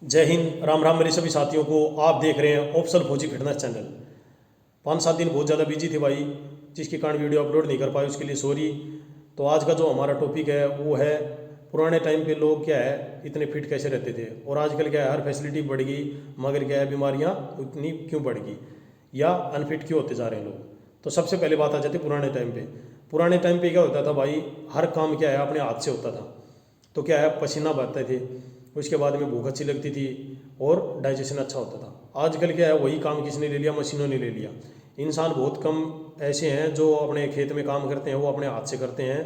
जय हिंद, राम राम मेरे सभी साथियों को। आप देख रहे हैं ऑफिशियल फौजी फिटनेस चैनल। 5-7 दिन बहुत ज़्यादा बिजी थे भाई, जिसके कारण वीडियो अपलोड नहीं कर पाए, उसके लिए सॉरी। तो आज का जो हमारा टॉपिक है वो है पुराने टाइम पे लोग क्या है इतने फिट कैसे रहते थे और आजकल क्या है हर फैसिलिटी बढ़ गई मगर क्या है बीमारियाँ उतनी क्यों बढ़ गई या अनफिट क्यों होते जा रहे हैं लोग। तो सबसे पहले बात आ जाती है पुराने टाइम पे। पुराने टाइम पे क्या होता था भाई, हर काम क्या है अपने हाथ से होता था। तो क्या है पसीना बहते थे, उसके बाद में भूख अच्छी लगती थी और डाइजेशन अच्छा होता था। आजकल क्या है वही काम किसने ले लिया, मशीनों ने ले लिया। इंसान बहुत कम ऐसे हैं जो अपने खेत में काम करते हैं वो अपने हाथ से करते हैं।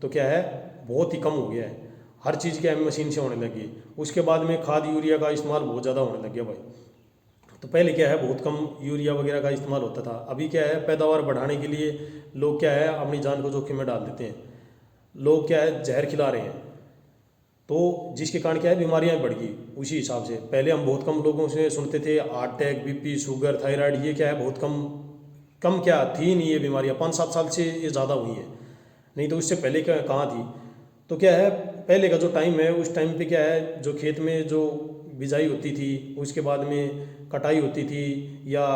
तो क्या है बहुत ही कम हो गया है, हर चीज़ क्या है मशीन से होने लगी। उसके बाद में खाद यूरिया का इस्तेमाल बहुत ज़्यादा होने लग गया भाई। तो पहले क्या है बहुत कम यूरिया वगैरह का इस्तेमाल होता था। अभी क्या है पैदावार बढ़ाने के लिए लोग क्या है अपनी जान को जोखिम में डाल देते हैं। लोग क्या है जहर खिला रहे हैं, तो जिसके कारण क्या है बीमारियां बढ़ गई। उसी हिसाब से पहले हम बहुत कम लोगों से सुनते थे heart attack, BP, sugar, thyroid, ये क्या है बहुत कम कम क्या थी नहीं ये बीमारियां। 5-7 साल से ये ज़्यादा हुई हैं, नहीं तो उससे पहले क्या कहाँ थी। तो क्या है पहले का जो टाइम है उस टाइम पे क्या है जो खेत में जो बिजाई होती थी, उसके बाद में कटाई होती थी या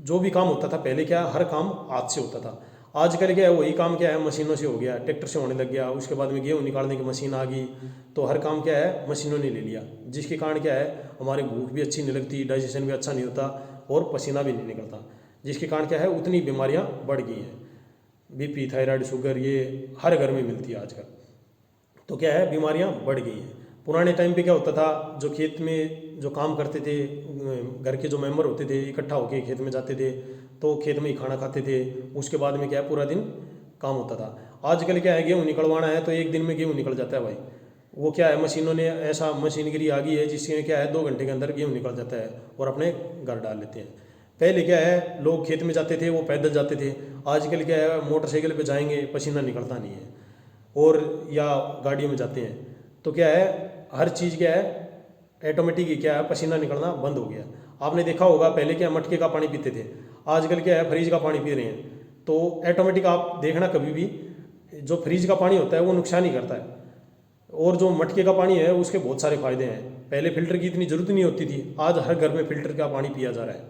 जो भी काम होता था पहले क्या हर काम हाथ से होता था। आजकल क्या है वही काम क्या है मशीनों से हो गया, ट्रैक्टर से होने लग गया। उसके बाद में गेहूँ निकालने की मशीन आ गई, तो हर काम क्या है मशीनों ने ले लिया। जिसके कारण क्या है हमारी भूख भी अच्छी नहीं लगती, डाइजेशन भी अच्छा नहीं होता और पसीना भी नहीं निकलता। जिसके कारण क्या है उतनी बीमारियाँ बढ़ गई हैं। बीपी, थायराइड, शुगर ये हर घर में मिलती है आजकल। तो क्या है बीमारियां बढ़ गई हैं। पुराने टाइम पे क्या होता था, जो खेत में जो काम करते थे घर के जो मेंबर होते थे इकट्ठा होकर खेत में जाते थे, तो खेत में ही खाना खाते थे। उसके बाद में क्या है पूरा दिन काम होता था। आजकल क्या है गेहूँ निकलवाना है तो एक दिन में गेहूँ निकल जाता है भाई। वो क्या है मशीनों ने ऐसा मशीनगिरी आ गई है जिससे क्या है 2 घंटे के अंदर गेहूँ निकल जाता है और अपने घर डाल लेते हैं। पहले क्या है लोग खेत में जाते थे वो पैदल जाते थे। आजकल क्या है मोटरसाइकिल पे जाएंगे पसीना निकलता नहीं है और या गाड़ियों में जाते हैं। तो क्या है हर चीज़ क्या है ऑटोमेटिक ही क्या है पसीना निकलना बंद हो गया। आपने देखा होगा पहले क्या मटके का पानी पीते थे, आजकल क्या है फ्रिज का पानी पी रहे हैं। तो ऑटोमेटिक आप देखना कभी भी जो फ्रिज का पानी होता है वो नुकसान ही करता है और जो मटके का पानी है उसके बहुत सारे फायदे हैं। पहले फिल्टर की इतनी ज़रूरत नहीं होती थी, आज हर घर में फिल्टर का पानी पिया जा रहा है।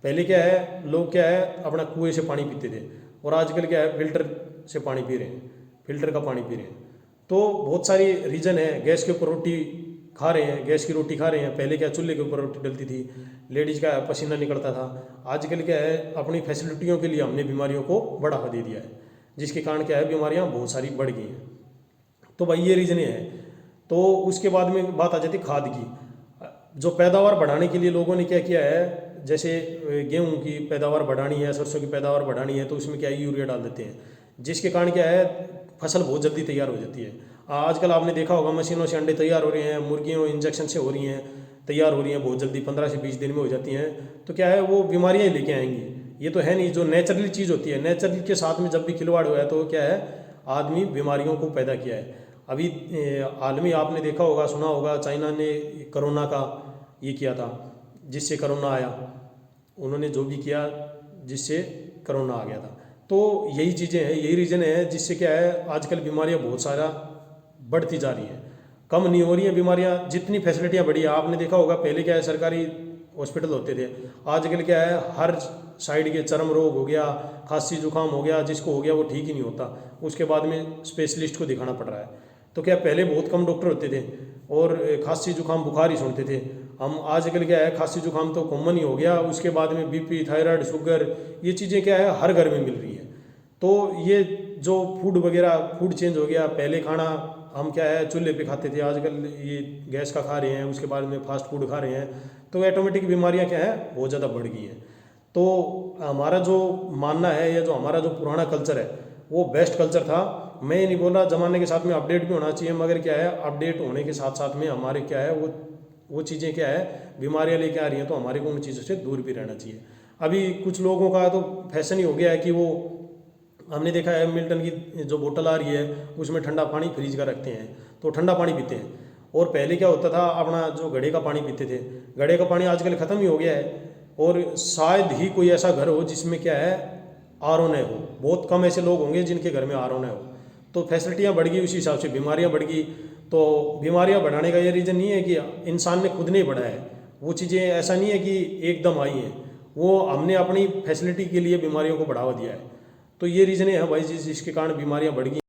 पहले क्या है लोग क्या है अपना कुएं से पानी पीते थे और आजकल क्या है फिल्टर से पानी पी रहे हैं, फिल्टर का पानी पी रहे हैं। तो बहुत सारी रीज़न है। गैस के ऊपर रोटी खा रहे हैं, गैस की रोटी खा रहे हैं। पहले क्या चूल्हे के ऊपर रोटी डलती थी, लेडीज़ का पसीना निकलता था। आजकल क्या है अपनी फैसिलिटियों के लिए हमने बीमारियों को बढ़ावा दे दिया है, जिसके कारण क्या है बीमारियां बहुत सारी बढ़ गई हैं। तो भाई ये रीज़नें हैं। तो उसके बाद में बात आ जाती है खाद की। जो पैदावार बढ़ाने के लिए लोगों ने क्या किया है, जैसे गेहूं की पैदावार बढ़ानी है, सरसों की पैदावार बढ़ानी है, तो उसमें क्या है यूरिया डाल देते हैं। जिसके कारण क्या है फसल बहुत जल्दी तैयार हो जाती है। आजकल आपने देखा होगा मशीनों से अंडे तैयार हो रहे हैं, मुर्गियों इंजेक्शन से हो रही हैं, तैयार हो रही हैं बहुत जल्दी, 15 से 20 दिन में हो जाती हैं। तो क्या है वो बीमारियाँ ही लेके आएंगी। ये तो है नहीं, जो नेचुरली चीज़ होती है नेचुरल के साथ में जब भी खिलवाड़ हुआ है तो क्या है आदमी बीमारियों को पैदा किया है। अभी आलमी आपने देखा होगा सुना होगा चाइना ने कोरोना का ये किया था, जिससे कोरोना आया। उन्होंने जो भी किया जिससे कोरोना आ गया था। तो यही चीज़ें हैं, यही रीज़न है जिससे क्या है आजकल बीमारियां बहुत सारा बढ़ती जा रही हैं, कम नहीं हो रही हैं बीमारियां। जितनी फैसिलिटियां बढ़ी है आपने देखा होगा पहले क्या है सरकारी हॉस्पिटल होते थे, आजकल क्या है हर साइड के चर्म रोग हो गया, खांसी जुकाम हो गया, जिसको हो गया वो ठीक ही नहीं होता, उसके बाद में स्पेशलिस्ट को दिखाना पड़ रहा है। तो क्या पहले बहुत कम डॉक्टर होते थे और खांसी जुकाम बुखार ही सुनते थे हम। आजकल क्या है खांसी जुकाम तो कॉमन ही हो गया, उसके बाद में बीपी, थायराइड, शुगर, ये चीज़ें क्या है हर घर में मिल रही है। तो ये जो फूड वगैरह फूड चेंज हो गया, पहले खाना हम क्या है चूल्हे पे खाते थे, आजकल ये गैस का खा रहे हैं, उसके बाद में फास्ट फूड खा रहे हैं। तो ऑटोमेटिक बीमारियां क्या है बहुत ज़्यादा बढ़ गई हैं। तो हमारा जो मानना है या जो हमारा जो पुराना कल्चर है वो बेस्ट कल्चर था। मैं ये नहीं बोल रहा ज़माने के साथ में अपडेट भी होना चाहिए, मगर क्या है अपडेट होने के साथ साथ में हमारे क्या है वो चीज़ें क्या है बीमारियां लेके आ रही हैं, तो हमारे को उन चीज़ों से दूर भी रहना चाहिए। अभी कुछ लोगों का तो फैशन ही हो गया है कि वो हमने देखा है मिल्टन की जो बोतल आ रही है उसमें ठंडा पानी फ्रीज का रखते हैं तो ठंडा पानी पीते हैं। और पहले क्या होता था अपना जो घड़े का पानी पीते थे, घड़े का पानी आजकल ख़त्म ही हो गया है। और शायद ही कोई ऐसा घर हो जिसमें क्या है आर ओ न हो, बहुत कम ऐसे लोग होंगे जिनके घर में आर ओ न हो। तो फैसिलिटियाँ बढ़ गई, उसी हिसाब से बीमारियाँ बढ़ गई। तो बीमारियां बढ़ाने का ये रीज़न नहीं है कि इंसान ने खुद नहीं बढ़ाया है, वो चीज़ें ऐसा नहीं है कि एकदम आई हैं, वो हमने अपनी फैसिलिटी के लिए बीमारियों को बढ़ावा दिया है। तो ये रीज़न है भाई जिसके कारण बीमारियां बढ़ गई।